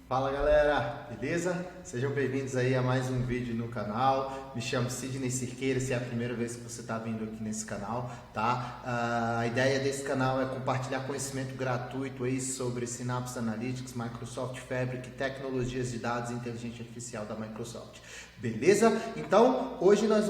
Fala galera, beleza? Sejam bem-vindos aí a mais um vídeo no canal. Me chamo Sidney Cirqueira, se é a primeira vez que você está vindo aqui nesse canal, tá? A ideia desse canal é compartilhar conhecimento gratuito aí sobre Synapse Analytics, Microsoft Fabric, tecnologias de dados e inteligência artificial da Microsoft. Beleza? Então, hoje nós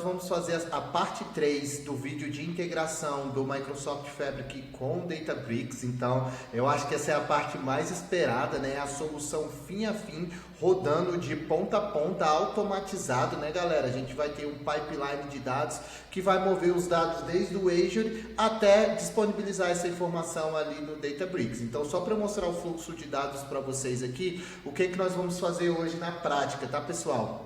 vamos fazer a parte 3 do vídeo de integração do Microsoft Fabric com o Databricks. Então, eu acho que essa é a parte mais esperada, né? A solução fim a fim, rodando de ponta a ponta, automatizado, né, galera? A gente vai ter um pipeline de dados que vai mover os dados desde o Azure até disponibilizar essa informação ali no Databricks. Então, só para mostrar o fluxo de dados para vocês aqui, o que nós vamos fazer hoje na prática, tá, pessoal?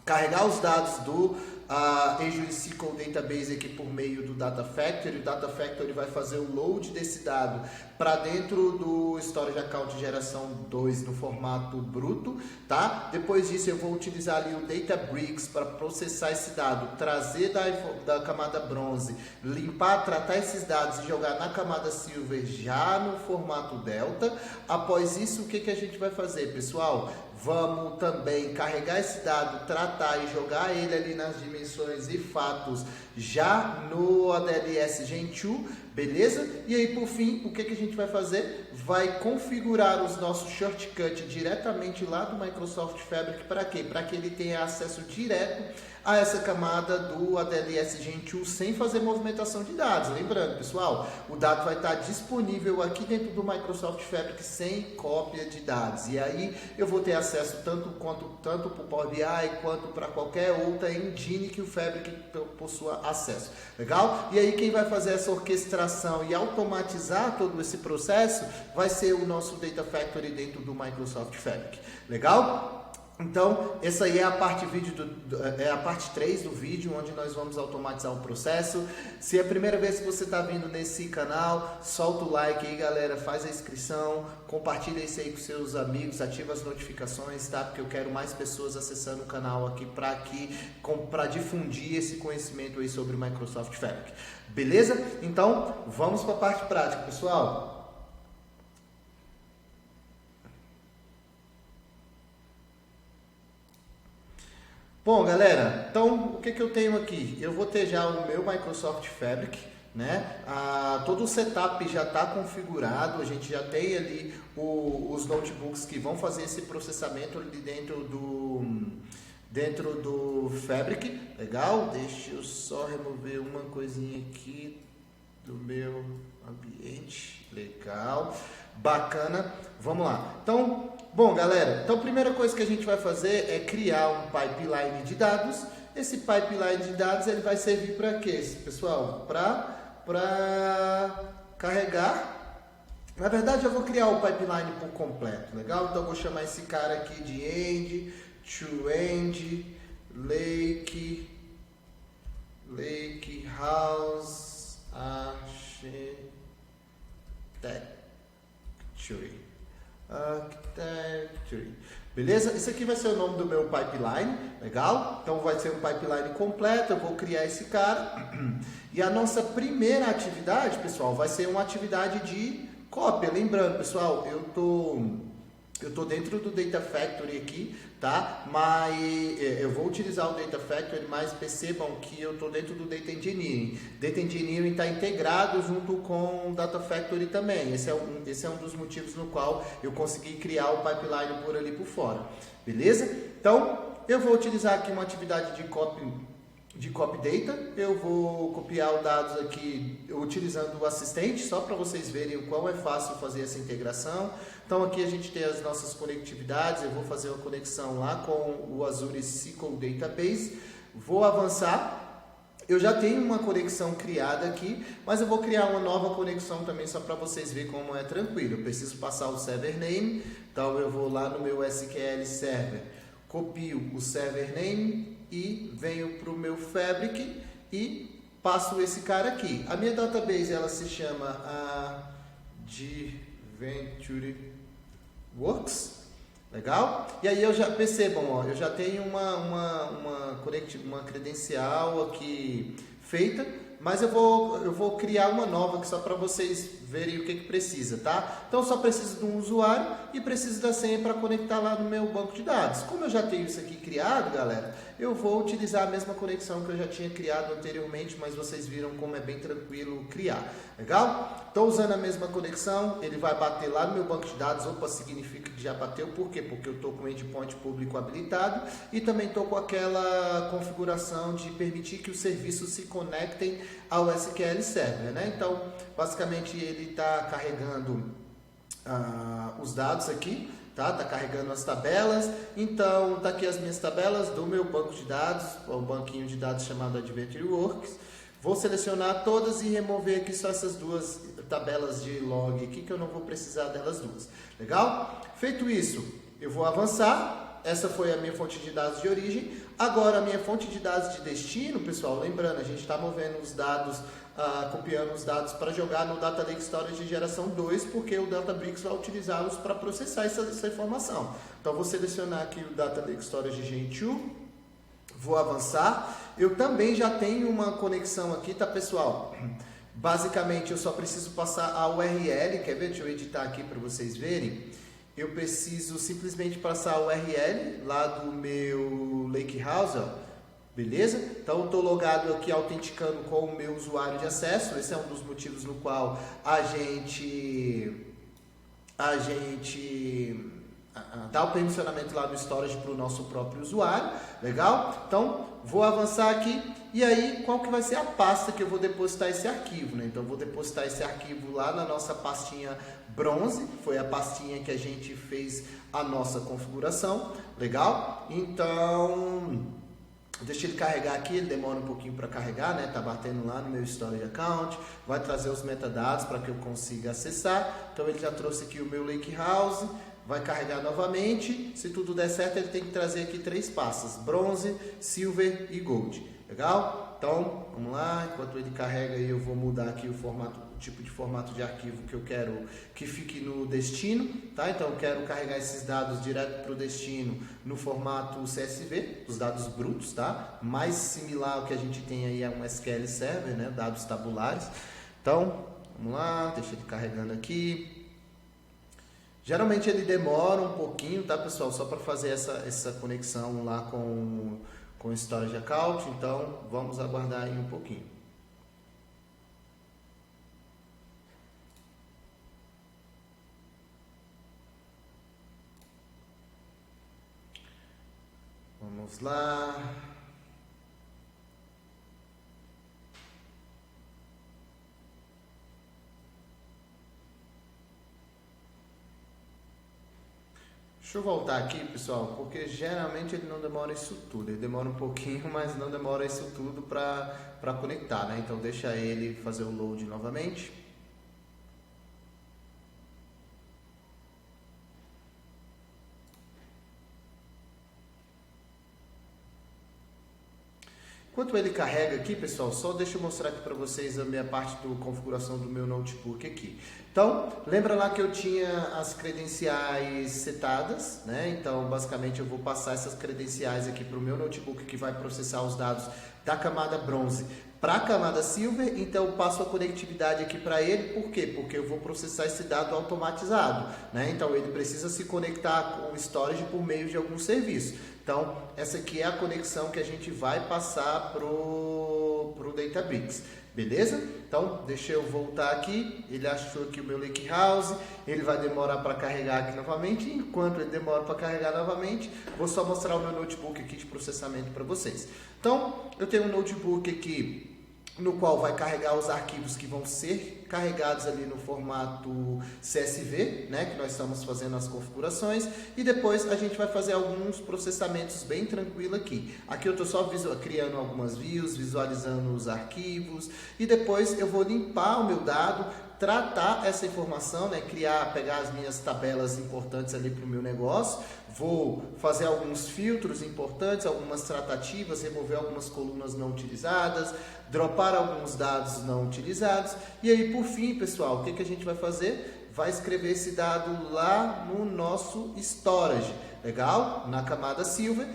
Carregar os dados do Azure SQL Database aqui por meio do Data Factory. O Data Factory vai fazer o load desse dado para dentro do Storage Account geração 2 no formato bruto, tá? Depois disso eu vou utilizar ali o Databricks para processar esse dado, trazer da camada bronze, limpar, tratar esses dados e jogar na camada silver já no formato delta. Após isso, o que a gente vai fazer, pessoal? Vamos também carregar esse dado, tratar e jogar ele ali nas dimensões e fatos já no ADLS Gen 2, beleza? E aí, por fim, o que a gente vai fazer? Vai configurar os nossos shortcuts diretamente lá do Microsoft Fabric. Para quê? Para que ele tenha acesso direto a essa camada do ADLS Gen 2 sem fazer movimentação de dados. Lembrando, pessoal, o dado vai estar disponível aqui dentro do Microsoft Fabric sem cópia de dados. E aí eu vou ter acesso tanto para o Power BI quanto para qualquer outra engine que o Fabric possua acesso. Legal? E aí quem vai fazer essa orquestração e automatizar todo esse processo vai ser o nosso Data Factory dentro do Microsoft Fabric. Legal? Então, essa aí é a parte, é a parte 3 do vídeo, onde nós vamos automatizar o processo. Se é a primeira vez que você está vindo nesse canal, solta o like aí, galera, faz a inscrição, compartilha isso aí com seus amigos, ativa as notificações, tá? Porque eu quero mais pessoas acessando o canal aqui para difundir esse conhecimento aí sobre o Microsoft Fabric. Beleza? Então, vamos para a parte prática, pessoal. Bom, galera, então o que eu tenho aqui? Eu vou ter já o meu Microsoft Fabric, né? Todo o setup já está configurado, a gente já tem ali os notebooks que vão fazer esse processamento ali dentro do Fabric. Legal? Deixa eu só remover uma coisinha aqui do meu ambiente. Legal, bacana. Vamos lá. Então, bom, galera, então a primeira coisa que a gente vai fazer é criar um pipeline de dados. Esse pipeline de dados ele vai servir para quê, pessoal? Para carregar. Na verdade, eu vou criar o pipeline por completo, legal? Então, eu vou chamar esse cara aqui de end, to end, lake house, architecture. Beleza? Esse aqui vai ser o nome do meu pipeline, legal? Então vai ser um pipeline completo, eu vou criar esse cara. E a nossa primeira atividade, pessoal, vai ser uma atividade de cópia. Lembrando, pessoal, eu tô dentro do Data Factory aqui, tá? Mas eu vou utilizar o Data Factory, mas percebam que eu tô dentro do Data Engineering. Data Engineering está integrado junto com o Data Factory também. Esse é um dos motivos no qual eu consegui criar o pipeline por ali por fora. Beleza? Então, eu vou utilizar aqui uma atividade de copy data. Eu vou copiar os dados aqui utilizando o assistente, só para vocês verem o quão é fácil fazer essa integração. Então aqui a gente tem as nossas conectividades, eu vou fazer uma conexão lá com o Azure SQL Database, vou avançar, eu já tenho uma conexão criada aqui, mas eu vou criar uma nova conexão também só para vocês verem como é tranquilo. Eu preciso passar o server name, então eu vou lá no meu SQL Server, copio o server name e venho para o meu Fabric e passo esse cara aqui. A minha database ela se chama Adventure Works, legal? E aí percebam, ó, eu já tenho uma credencial aqui feita, mas eu vou criar uma nova aqui só para vocês verem o que precisa, tá? Então, eu só preciso de um usuário e preciso da senha para conectar lá no meu banco de dados. Como eu já tenho isso aqui criado, galera, eu vou utilizar a mesma conexão que eu já tinha criado anteriormente, mas vocês viram como é bem tranquilo criar. Legal? Estou usando a mesma conexão, ele vai bater lá no meu banco de dados. Opa, significa que já bateu. Por quê? Porque eu estou com o endpoint público habilitado e também estou com aquela configuração de permitir que os serviços se conectem ao SQL Server, né? Então, basicamente, ele está carregando os dados aqui, tá? Tá carregando as tabelas. Então, tá aqui as minhas tabelas do meu banco de dados, o banquinho de dados chamado Adventure Works. Vou selecionar todas e remover aqui só essas duas tabelas de log aqui, que eu não vou precisar delas duas. Legal? Feito isso, eu vou avançar. Essa foi a minha fonte de dados de origem. Agora, a minha fonte de dados de destino, pessoal, lembrando, a gente está movendo os dados, copiando os dados para jogar no Data Lake Storage de geração 2, porque o Databricks vai utilizá-los para processar essa informação. Então, vou selecionar aqui o Data Lake Storage Gen 2, vou avançar. Eu também já tenho uma conexão aqui, tá, pessoal? Basicamente, eu só preciso passar a URL, quer ver? Deixa eu editar aqui para vocês verem. Eu preciso simplesmente passar a URL lá do meu Lakehouse, ó. Beleza? Então, eu estou logado aqui, autenticando com o meu usuário de acesso. Esse é um dos motivos no qual a gente dá o permissionamento lá no storage para o nosso próprio usuário. Legal? Então, vou avançar aqui. E aí, qual que vai ser a pasta que eu vou depositar esse arquivo, né? Então, eu vou depositar esse arquivo lá na nossa pastinha bronze. Foi a pastinha que a gente fez a nossa configuração. Legal? Então, deixa ele carregar aqui. Ele demora um pouquinho para carregar, né? Tá batendo lá no meu storage account. Vai trazer os metadados para que eu consiga acessar. Então, ele já trouxe aqui o meu Lakehouse. Vai carregar novamente. Se tudo der certo, ele tem que trazer aqui 3 pastas: bronze, silver e gold. Legal? Então, vamos lá. Enquanto ele carrega, eu vou mudar aqui o formato, o tipo de formato de arquivo que eu quero que fique no destino, tá? Então, eu quero carregar esses dados direto para o destino no formato CSV, os dados brutos, tá? Mais similar ao que a gente tem aí a um SQL Server, né? Dados tabulares. Então, vamos lá. Deixa ele carregando aqui. Geralmente ele demora um pouquinho, tá, pessoal? Só para fazer essa conexão lá com o Storage Account. Então, vamos aguardar aí um pouquinho. Vamos lá. Deixa eu voltar aqui, pessoal, porque geralmente ele não demora isso tudo. Ele demora um pouquinho, mas não demora isso tudo para conectar, né? Então, deixa ele fazer o load novamente. Enquanto ele carrega aqui, pessoal, só deixa eu mostrar aqui para vocês a minha parte da configuração do meu notebook aqui. Então, lembra lá que eu tinha as credenciais setadas, né? Então, basicamente, eu vou passar essas credenciais aqui para o meu notebook, que vai processar os dados da camada bronze para a camada silver. Então, eu passo a conectividade aqui para ele. Por quê? Porque eu vou processar esse dado automatizado, né? Então, ele precisa se conectar com o storage por meio de algum serviço. Então, essa aqui é a conexão que a gente vai passar pro Databricks. Beleza? Então, deixa eu voltar aqui. Ele achou aqui o meu Lakehouse. Ele vai demorar para carregar aqui novamente. Enquanto ele demora para carregar novamente, vou só mostrar o meu notebook aqui de processamento para vocês. Então, eu tenho um notebook aqui no qual vai carregar os arquivos que vão ser carregados ali no formato CSV, né, que nós estamos fazendo as configurações, e depois a gente vai fazer alguns processamentos bem tranquilo aqui. Aqui eu estou só criando algumas views, visualizando os arquivos, e depois eu vou limpar o meu dado, tratar essa informação, né, pegar as minhas tabelas importantes ali para o meu negócio, vou fazer alguns filtros importantes, algumas tratativas, remover algumas colunas não utilizadas, dropar alguns dados não utilizados, e aí por fim, pessoal, o que a gente vai fazer? Vai escrever esse dado lá no nosso storage, legal? Na camada silver,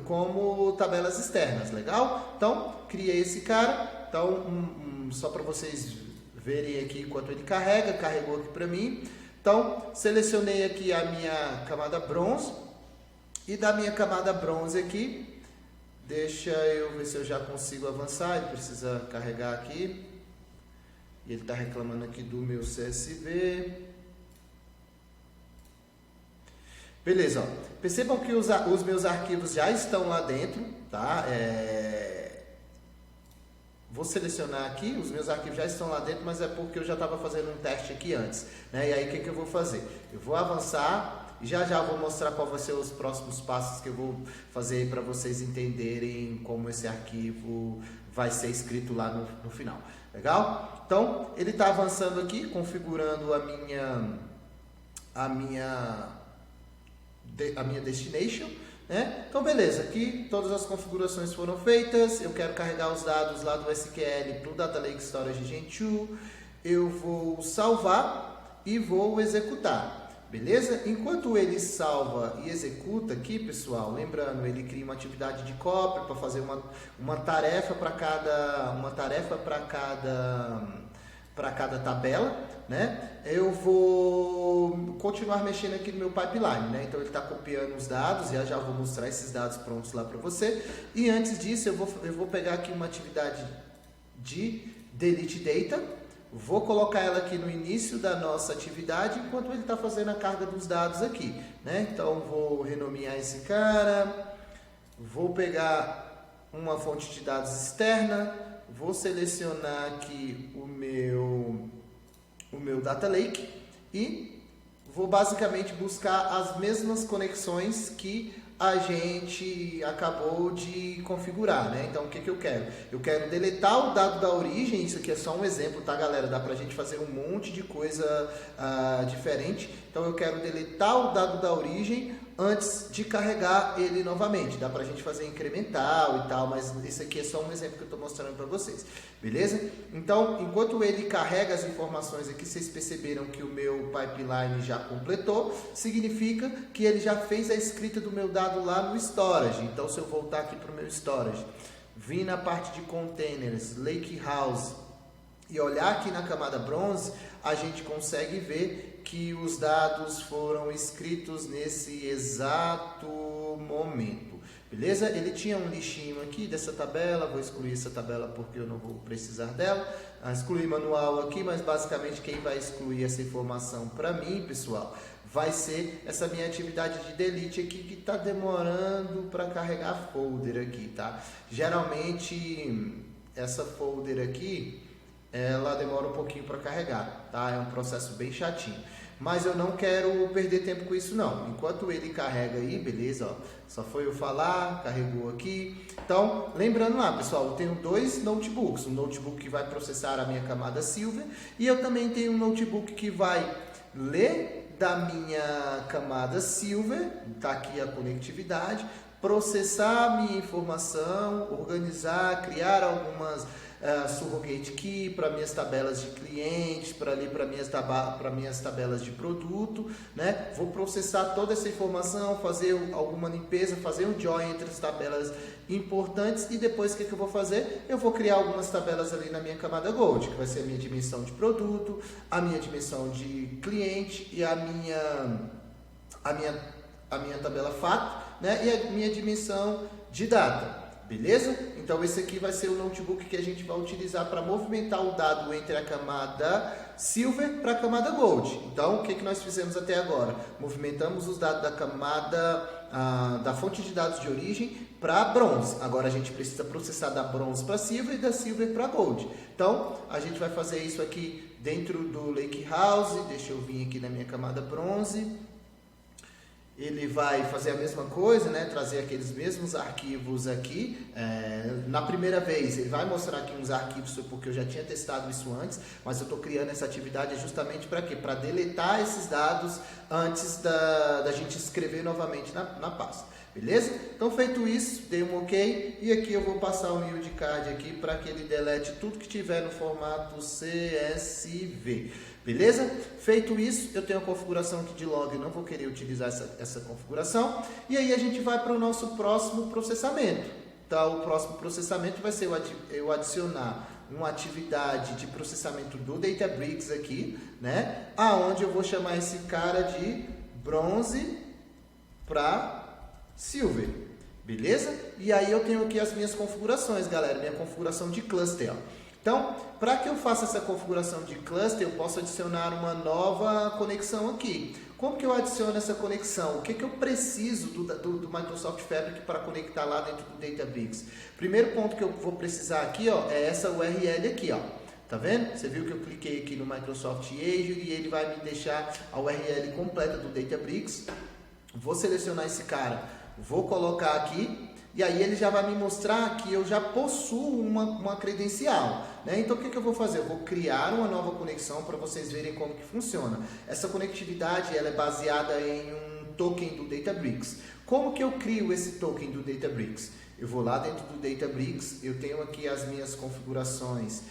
como tabelas externas, legal? Então, criei esse cara. Então, só para vocês verem aqui enquanto ele carregou aqui para mim. Então, selecionei aqui a minha camada bronze, e da minha camada bronze aqui, deixa eu ver se eu já consigo avançar, ele precisa carregar aqui, e ele está reclamando aqui do meu CSV. Beleza, ó. Percebam que os meus arquivos já estão lá dentro, tá? Vou selecionar aqui, os meus arquivos já estão lá dentro, mas é porque eu já estava fazendo um teste aqui antes, né? E aí o que eu vou fazer? Eu vou avançar e já vou mostrar qual vai ser os próximos passos que eu vou fazer para vocês entenderem como esse arquivo vai ser escrito lá no final. Legal? Então, ele está avançando aqui, configurando a minha destination, né? Então beleza, aqui todas as configurações foram feitas. Eu quero carregar os dados lá do SQL para o Data Lake Storage Gen 2. Eu vou salvar e vou executar, beleza? Enquanto ele salva e executa aqui, pessoal, lembrando, ele cria uma atividade de cópia para fazer uma tarefa para cada tabela, né? Eu vou continuar mexendo aqui no meu pipeline, né? Então ele está copiando os dados, e já vou mostrar esses dados prontos lá para você. E antes disso eu vou pegar aqui uma atividade de delete data, vou colocar ela aqui no início da nossa atividade enquanto ele está fazendo a carga dos dados aqui, né? Então vou renomear esse cara, vou pegar uma fonte de dados externa, vou selecionar aqui o meu Data Lake e vou basicamente buscar as mesmas conexões que a gente acabou de configurar, né? Então, o que eu quero? Eu quero deletar o dado da origem. Isso aqui é só um exemplo, tá, galera? Dá pra gente fazer um monte de coisa diferente. Então, eu quero deletar o dado da origem antes de carregar ele novamente. Dá pra gente fazer incremental e tal, mas esse aqui é só um exemplo que eu tô mostrando para vocês, beleza? Então, enquanto ele carrega as informações aqui, vocês perceberam que o meu pipeline já completou, significa que ele já fez a escrita do meu dado lá no storage. Então, se eu voltar aqui para o meu storage, vir na parte de containers, lake house e olhar aqui na camada bronze, a gente consegue ver que os dados foram escritos nesse exato momento, beleza? Ele tinha um lixinho aqui dessa tabela, vou excluir essa tabela porque eu não vou precisar dela, excluir manual aqui, mas basicamente quem vai excluir essa informação para mim, pessoal, vai ser essa minha atividade de delete aqui, que está demorando para carregar folder aqui, tá? Geralmente essa folder aqui, ela demora um pouquinho para carregar, tá? É um processo bem chatinho. Mas eu não quero perder tempo com isso não. Enquanto ele carrega aí, beleza, ó. Só foi eu falar, carregou aqui. Então, lembrando lá, pessoal, eu tenho dois notebooks. Um notebook que vai processar a minha camada Silver, e eu também tenho um notebook que vai ler da minha camada Silver, tá aqui a conectividade, processar a minha informação, organizar, criar algumas surrogate key para minhas tabelas de clientes, para minhas tabelas de produto, né? Vou processar toda essa informação, fazer alguma limpeza, fazer um join entre as tabelas importantes, e depois o que eu vou fazer? Eu vou criar algumas tabelas ali na minha camada Gold, que vai ser a minha dimensão de produto, a minha dimensão de cliente e a minha tabela fato, né? E a minha dimensão de data. Beleza? Então esse aqui vai ser o notebook que a gente vai utilizar para movimentar o dado entre a camada Silver para a camada Gold. Então o que nós fizemos até agora? Movimentamos os dados da camada, da fonte de dados de origem para Bronze. Agora a gente precisa processar da Bronze para Silver e da Silver para Gold. Então a gente vai fazer isso aqui dentro do Lake House. Deixa eu vir aqui na minha camada Bronze. Ele vai fazer a mesma coisa, né? Trazer aqueles mesmos arquivos aqui. Na primeira vez ele vai mostrar aqui uns arquivos, porque eu já tinha testado isso antes, mas eu estou criando essa atividade justamente para quê? Para deletar esses dados antes da gente escrever novamente na pasta. Beleza? Então feito isso, dei um OK, e aqui eu vou passar um yield card aqui para que ele delete tudo que tiver no formato CSV. Beleza? Feito isso, eu tenho a configuração aqui de log, eu não vou querer utilizar essa configuração, e aí a gente vai para o nosso próximo processamento. Então, o próximo processamento vai ser eu adicionar uma atividade de processamento do Databricks aqui, né? Aonde eu vou chamar esse cara de bronze para silver, beleza? E aí eu tenho aqui as minhas configurações, galera, minha configuração de cluster, ó. Então, para que eu faça essa configuração de cluster, eu posso adicionar uma nova conexão aqui. Como que eu adiciono essa conexão? O que eu preciso do Microsoft Fabric para conectar lá dentro do Databricks? Primeiro ponto que eu vou precisar aqui, ó, é essa URL aqui, ó. Tá vendo? Você viu que eu cliquei aqui no Microsoft Azure e ele vai me deixar a URL completa do Databricks. Vou selecionar esse cara, vou colocar aqui. E aí ele já vai me mostrar que eu já possuo uma credencial, né? Então o que eu vou fazer? Eu vou criar uma nova conexão para vocês verem como que funciona. Essa conectividade ela é baseada em um token do Databricks. Como que eu crio esse token do Databricks? Eu vou lá dentro do Databricks, eu tenho aqui as minhas configurações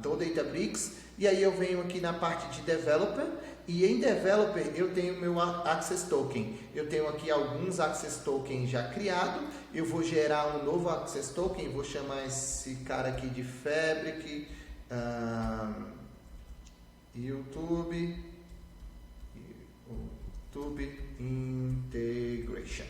do Databricks, e aí eu venho aqui na parte de Developer, e em Developer eu tenho meu Access Token. Eu tenho aqui alguns Access Tokens já criados. Eu vou gerar um novo Access Token, vou chamar esse cara aqui de Fabric, YouTube Integration.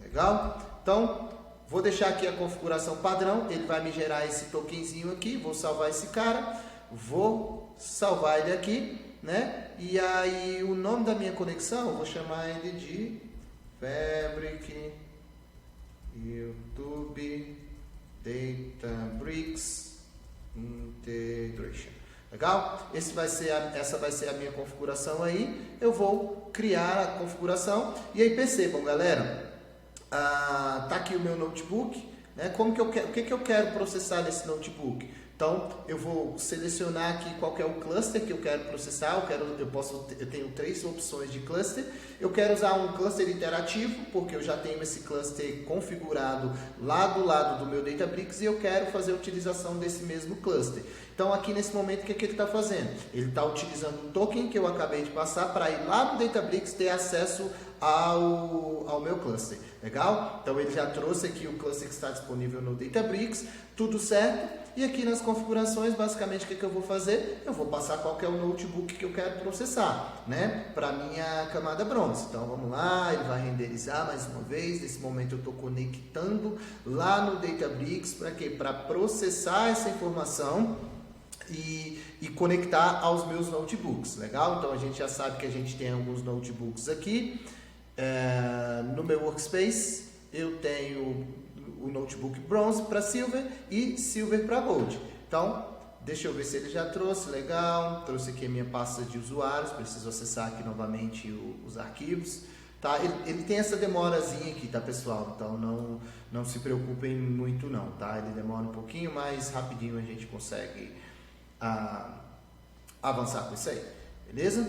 Legal? Então, vou deixar aqui a configuração padrão, ele vai me gerar esse tokenzinho aqui, vou salvar esse cara, vou salvar ele aqui, né? E aí o nome da minha conexão, eu vou chamar ele de Fabric YouTube Databricks Integration. Legal? Essa vai ser a minha configuração aí. Eu vou criar a configuração e aí percebam, galera, tá aqui o meu notebook, né? Como que eu quero, o que eu quero processar nesse notebook? Então, eu vou selecionar aqui qual que é o cluster que eu quero processar. Eu tenho 3 opções de cluster. Eu quero usar um cluster interativo, porque eu já tenho esse cluster configurado lá do lado do meu Databricks e eu quero fazer a utilização desse mesmo cluster. Então, aqui nesse momento, o que ele está fazendo? Ele está utilizando o token que eu acabei de passar para ir lá no Databricks ter acesso ao meu cluster. Legal? Então, ele já trouxe aqui o cluster que está disponível no Databricks. Tudo certo? E aqui nas configurações, basicamente, o que eu vou fazer? Eu vou passar qual que é o notebook que eu quero processar, né? Para minha camada bronze. Então, vamos lá, ele vai renderizar mais uma vez. Nesse momento, eu estou conectando lá no Databricks. Para quê? Para processar essa informação e conectar aos meus notebooks. Legal? Então, a gente já sabe que a gente tem alguns notebooks aqui. No meu workspace, eu tenho o notebook bronze para silver e silver para gold. Então, deixa eu ver se ele já trouxe. Legal, trouxe aqui a minha pasta de usuários. Preciso acessar aqui novamente os arquivos, tá? Ele tem essa demorazinha aqui, tá, pessoal? Então não se preocupem muito não, tá? Ele demora um pouquinho, mas rapidinho a gente consegue avançar com isso aí, beleza?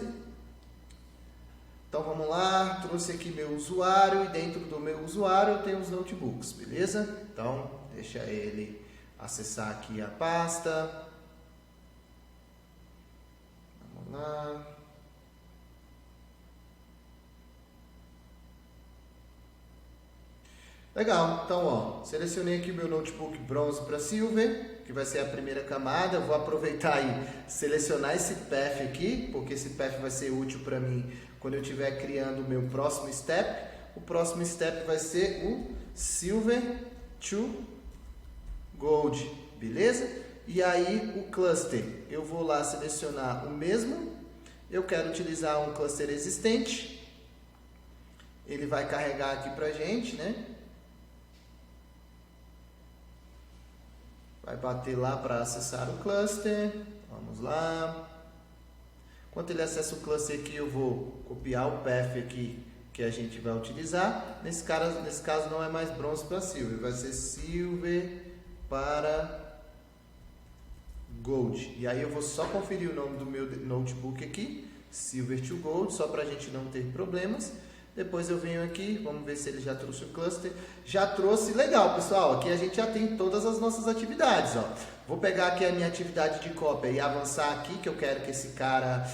Então vamos lá, trouxe aqui meu usuário e dentro do meu usuário eu tenho os notebooks, beleza? Então deixa ele acessar aqui a pasta. Vamos lá. Legal, então ó, selecionei aqui o meu notebook bronze para silver, que vai ser a primeira camada. Eu vou aproveitar e selecionar esse path aqui, porque esse path vai ser útil para mim quando eu estiver criando o meu próximo step. O próximo step vai ser o silver to gold, beleza? E aí o cluster, eu vou lá selecionar o mesmo. Eu quero utilizar um cluster existente. Ele vai carregar aqui pra gente, né? Vai bater lá para acessar o cluster. Vamos lá. Enquanto ele acessa o cluster aqui, eu vou copiar o path aqui que a gente vai utilizar. Nesse caso não é mais bronze para silver, vai ser silver para gold. E aí eu vou só conferir o nome do meu notebook aqui, silver to gold, só para a gente não ter problemas. Depois eu venho aqui, vamos ver se ele já trouxe o cluster. Já trouxe, legal pessoal, aqui a gente já tem todas as nossas atividades, ó. Vou pegar aqui a minha atividade de cópia e avançar aqui, que eu quero que esse cara,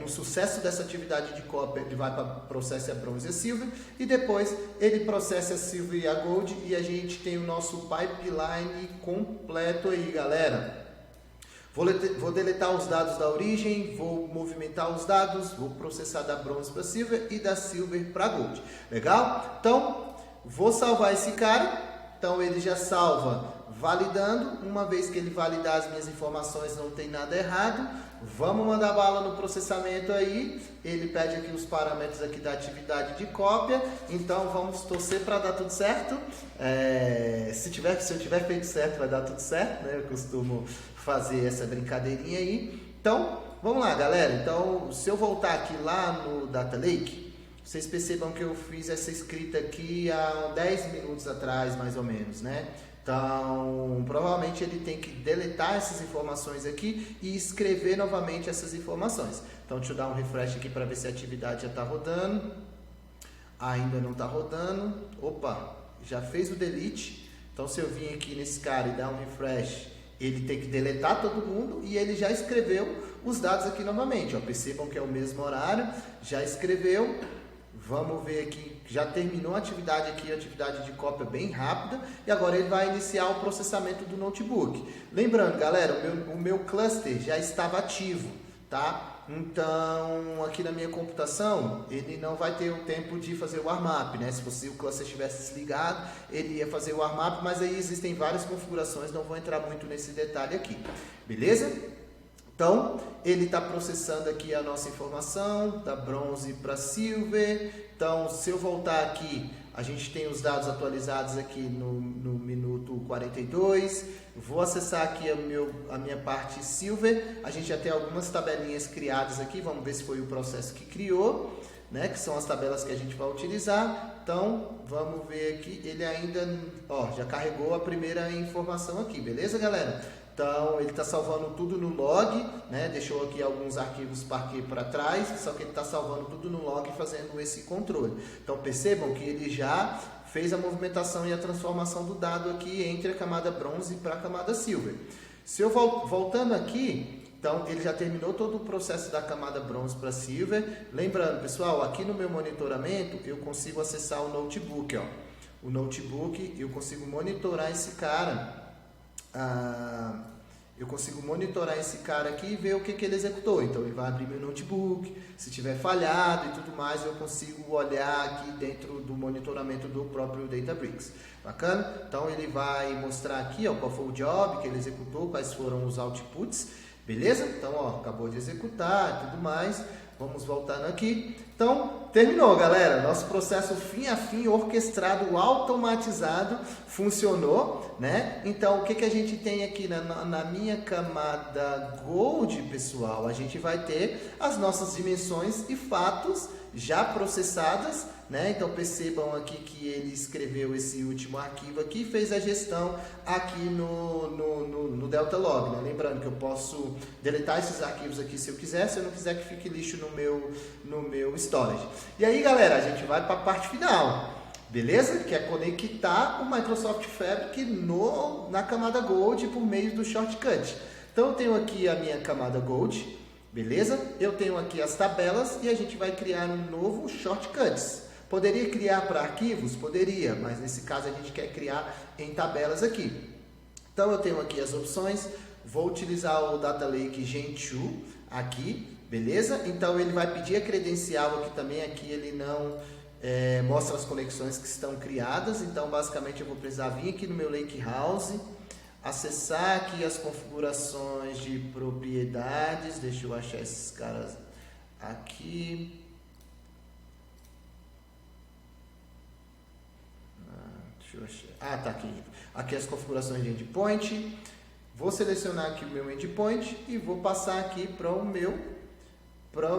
no sucesso dessa atividade de cópia, ele vai para processe a bronze e a silver, e depois ele processa a silver e a gold, e a gente tem o nosso pipeline completo aí, galera. Vou deletar os dados da origem, vou movimentar os dados, vou processar da bronze para silver e da silver para gold. Legal? Então, vou salvar esse cara. Então, ele já salva validando. Uma vez que ele validar as minhas informações, não tem nada errado. Vamos mandar bala no processamento aí. Ele pede aqui os parâmetros aqui da atividade de cópia. Então, vamos torcer para dar tudo certo. Se eu tiver feito certo, vai dar tudo certo, né? Eu costumo fazer essa brincadeirinha aí. Então, vamos lá, galera. Então, se eu voltar aqui lá no Data Lake, vocês percebam que eu fiz essa escrita aqui há 10 minutos atrás, mais ou menos, né? Então, provavelmente ele tem que deletar essas informações aqui e escrever novamente essas informações. Então, deixa eu dar um refresh aqui para ver se a atividade já está rodando. Ainda não está rodando. Opa, já fez o delete. Então, se eu vir aqui nesse cara e dar um refresh, ele tem que deletar todo mundo e ele já escreveu os dados aqui novamente. Ó, percebam que é o mesmo horário, já escreveu. Vamos ver aqui, já terminou a atividade aqui, a atividade de cópia bem rápida, e agora ele vai iniciar o processamento do notebook. Lembrando, galera, o meu cluster já estava ativo, tá? Então, aqui na minha computação, ele não vai ter o tempo de fazer o warm-up, né? Se o cluster estivesse desligado, ele ia fazer o warm-up, mas aí existem várias configurações, não vou entrar muito nesse detalhe aqui, beleza? Então, ele está processando aqui a nossa informação, da bronze para silver. Então, se eu voltar aqui, a gente tem os dados atualizados aqui no minuto 42. Vou acessar aqui a minha parte silver. A gente já tem algumas tabelinhas criadas aqui. Vamos ver se foi o processo que criou, né? Que são as tabelas que a gente vai utilizar. Então, vamos ver aqui. Ele ainda, já carregou a primeira informação aqui, beleza, galera? Então, ele está salvando tudo no log, né? Deixou aqui alguns arquivos para trás, só que ele está salvando tudo no log e fazendo esse controle. Então, percebam que ele já fez a movimentação e a transformação do dado aqui entre a camada bronze para a camada silver. Se eu voltando aqui, então ele já terminou todo o processo da camada bronze para silver. Lembrando, pessoal, aqui no meu monitoramento eu consigo acessar o notebook, ó. O notebook, eu consigo monitorar esse cara. Eu consigo monitorar esse cara aqui e ver o que ele executou. Então ele vai abrir meu notebook, se tiver falhado e tudo mais, eu consigo olhar aqui dentro do monitoramento do próprio Databricks. Bacana? Então ele vai mostrar aqui, ó, qual foi o job que ele executou, quais foram os outputs, beleza? Então, ó, acabou de executar e tudo mais. Vamos voltando aqui. Então, terminou, galera. Nosso processo fim a fim, orquestrado, automatizado, funcionou, né? Então, o que a gente tem aqui na minha camada Gold, pessoal? A gente vai ter as nossas dimensões e fatos já processadas, né? Então, percebam aqui que ele escreveu esse último arquivo aqui e fez a gestão aqui no Delta Log, né? Lembrando que eu posso deletar esses arquivos aqui se eu quiser, se eu não quiser que fique lixo no meu storage. E aí, galera, a gente vai para a parte final, beleza? Que é conectar o Microsoft Fabric na camada Gold por meio do shortcut. Então, eu tenho aqui a minha camada Gold, beleza? Eu tenho aqui as tabelas e a gente vai criar um novo shortcuts. Poderia criar para arquivos? Poderia, mas nesse caso a gente quer criar em tabelas aqui. Então eu tenho aqui as opções, vou utilizar o Data Lake Gen2 aqui, beleza? Então ele vai pedir a credencial aqui também, aqui ele não mostra as conexões que estão criadas, então basicamente eu vou precisar vir aqui no meu Lakehouse, acessar aqui as configurações de propriedades, deixa eu achar esses caras aqui. Tá aqui. Aqui as configurações de endpoint. Vou selecionar aqui o meu endpoint e vou passar aqui para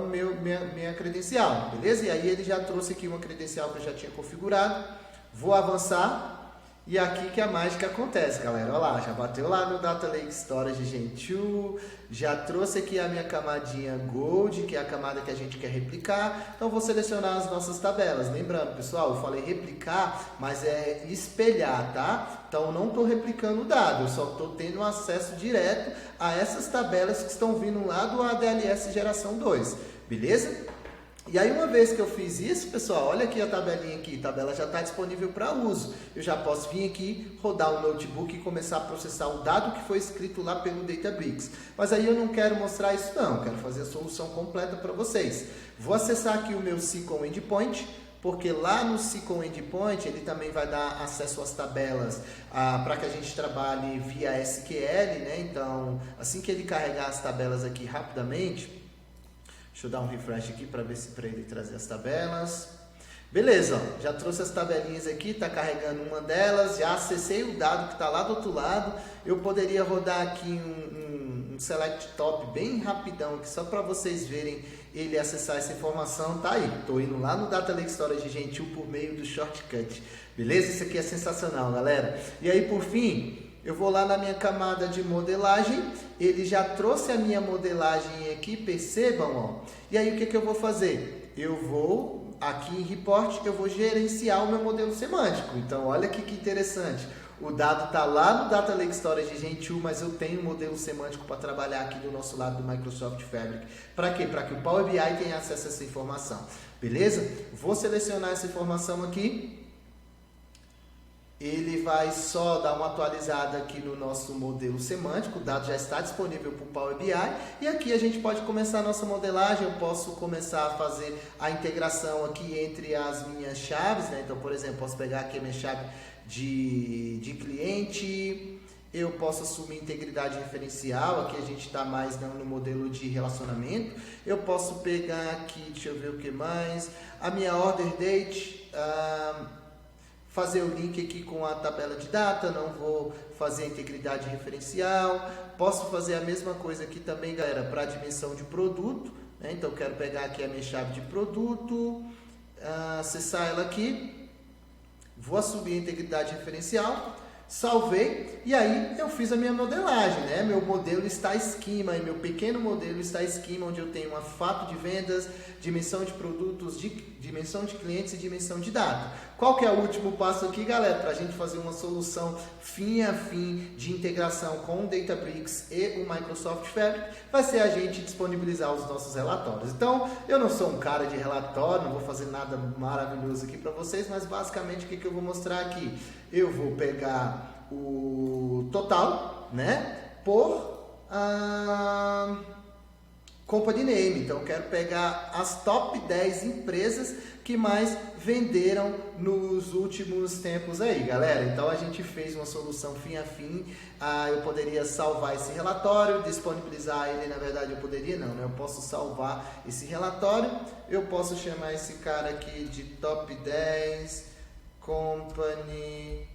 minha credencial, beleza? E aí ele já trouxe aqui uma credencial que eu já tinha configurado. Vou avançar E aqui que a mágica acontece, galera. Olha lá, já bateu lá no Data Lake Storage Gentoo, já trouxe aqui a minha camadinha Gold, que é a camada que a gente quer replicar. Então vou selecionar as nossas tabelas. Lembrando, pessoal, eu falei replicar, mas é espelhar, tá? Então eu não estou replicando o dado, eu só estou tendo acesso direto a essas tabelas que estão vindo lá do ADLS geração 2, beleza? E aí uma vez que eu fiz isso, pessoal, olha aqui a tabelinha aqui, a tabela já está disponível para uso. Eu já posso vir aqui, rodar o notebook e começar a processar o dado que foi escrito lá pelo Databricks. Mas aí eu não quero mostrar isso não, quero fazer a solução completa para vocês. Vou acessar aqui o meu SQL Endpoint, porque lá no SQL Endpoint ele também vai dar acesso às tabelas para que a gente trabalhe via SQL, né? Então, assim que ele carregar as tabelas aqui rapidamente, deixa eu dar um refresh aqui para ver se para ele trazer as tabelas. Beleza, ó, já trouxe as tabelinhas aqui, está carregando uma delas, já acessei o dado que está lá do outro lado. Eu poderia rodar aqui um select top bem rapidão, aqui, só para vocês verem ele acessar essa informação. Tá aí, estou indo lá no Data Lake Storage Gentoo por meio do shortcut. Beleza? Isso aqui é sensacional, galera. E aí, por fim, eu vou lá na minha camada de modelagem, ele já trouxe a minha modelagem aqui, percebam, ó. E aí o que eu vou fazer? Eu vou, aqui em Report, eu vou gerenciar o meu modelo semântico. Então, olha aqui que interessante. O dado está lá no Data Lake Storage Gentoo, mas eu tenho um modelo semântico para trabalhar aqui do nosso lado do Microsoft Fabric. Para quê? Para que o Power BI tenha acesso a essa informação. Beleza? Vou selecionar essa informação aqui. Ele vai só dar uma atualizada aqui no nosso modelo semântico, o dado já está disponível para o Power BI, e aqui a gente pode começar a nossa modelagem. Eu posso começar a fazer a integração aqui entre as minhas chaves, né? Então, por exemplo, posso pegar aqui a minha chave de cliente, eu posso assumir integridade referencial, aqui a gente está mais no modelo de relacionamento. Eu posso pegar aqui, deixa eu ver o que mais, a minha order date, fazer o link aqui com a tabela de data, não vou fazer a integridade referencial. Posso fazer a mesma coisa aqui também, galera, para a dimensão de produto, né? Então, eu quero pegar aqui a minha chave de produto, acessar ela aqui, vou assumir a integridade referencial, salvei, e aí eu fiz a minha modelagem, né? Meu modelo está esquema, meu pequeno modelo está esquema, onde eu tenho uma fato de vendas, dimensão de produtos, dimensão de clientes e dimensão de data. Qual que é o último passo aqui, galera? Para a gente fazer uma solução fim a fim de integração com o Databricks e o Microsoft Fabric, vai ser a gente disponibilizar os nossos relatórios. Então, eu não sou um cara de relatório, não vou fazer nada maravilhoso aqui para vocês, mas basicamente o que eu vou mostrar aqui? Eu vou pegar o total, né, por company name. Então, eu quero pegar as top 10 empresas que mais venderam nos últimos tempos aí, galera. Então, a gente fez uma solução fim a fim. Eu poderia salvar esse relatório, disponibilizar ele. Na verdade, eu poderia não, né? Eu posso salvar esse relatório. Eu posso chamar esse cara aqui de top 10 company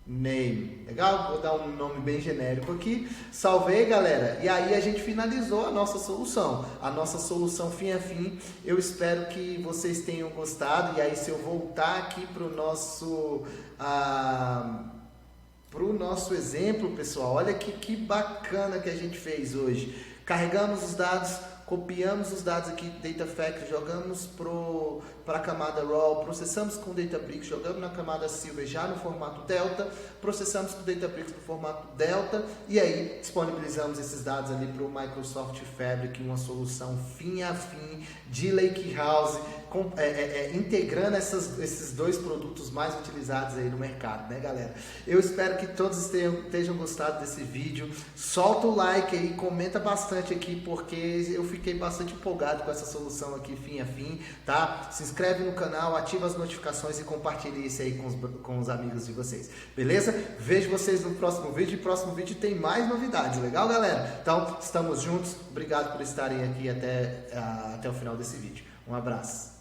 name. Legal? Vou dar um nome bem genérico aqui. Salvei, galera. E aí a gente finalizou a nossa solução. A nossa solução fim a fim. Eu espero que vocês tenham gostado. E aí, se eu voltar aqui para o nosso exemplo, pessoal, olha que bacana que a gente fez hoje. Carregamos os dados, copiamos os dados aqui do Data Factory, jogamos para a camada RAW, processamos com o Databricks, jogamos na camada Silver já no formato Delta, processamos com o Databricks no formato Delta, e aí disponibilizamos esses dados ali para o Microsoft Fabric, uma solução fim a fim de Lakehouse, integrando esses dois produtos mais utilizados aí no mercado, né, galera? Eu espero que todos estejam gostado desse vídeo. Solta o like aí, comenta bastante aqui, porque eu fiquei bastante empolgado com essa solução aqui fim a fim, tá? Se inscreve no canal, ativa as notificações e compartilhe isso aí com os amigos de vocês, beleza? Vejo vocês no próximo vídeo, e próximo vídeo tem mais novidades, legal, galera? Então, estamos juntos, obrigado por estarem aqui até o final desse vídeo. Um abraço.